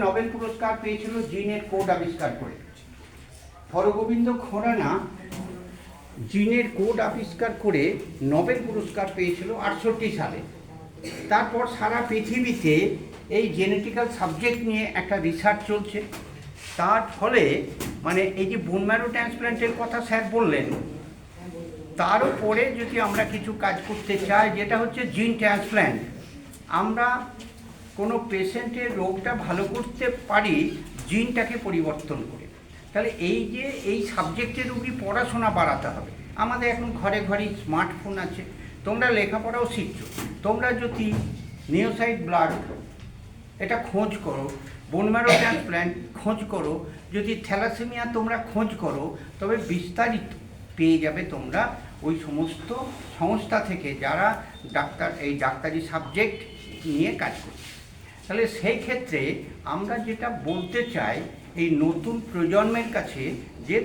Nobel পুরস্কার পেয়েছিল জিনের কোড আবিষ্কার করে। হরগোবিন্দ খোরানা জিনের কোড আবিষ্কার করে নোবেল পুরস্কার পেয়েছিল 68 সালে। তারপর সারা পৃথিবীতে এই জেনেটিক্যাল সাবজেক্ট নিয়ে একটা রিসার্চ চলছে। তার ফলে মানে এই যে বোন ম্যারো ট্রান্সপ্ল্যান্টের কথা স্যার বললেন, তার উপরে যদি আমরা কিছু কাজ করতে চাই, যেটা হচ্ছে জিন ট্রান্সপ্ল্যান্ট, আমরা কোনো পেশেন্টের রোগটা ভালো করতে পারি জিনটাকে পরিবর্তন করে। তাহলে এই যে এই সাবজেক্টের উপরই পড়াশোনা বাড়াতে হবে। আমাদের এখন ঘরে ঘরেই স্মার্টফোন আছে, তোমরা লেখাপড়াও শিখছো। তোমরা যদি নিওসাইট ব্লাড এটা খোঁজ করো, বোন ম্যারো ট্রান্সপ্ল্যান্ট খোঁজ করো, যদি থ্যালাসেমিয়া তোমরা খোঁজ করো, তবে বিস্তারিত পেয়ে যাবে তোমরা ওই সমস্ত সংস্থা থেকে যারা ডাক্তারি সাবজেক্ট নিয়ে কাজ করছে। তাহলে সেই ক্ষেত্রে আমরা যেটা বলতে চাই, এই নতুন প্রজন্মের কাছে যে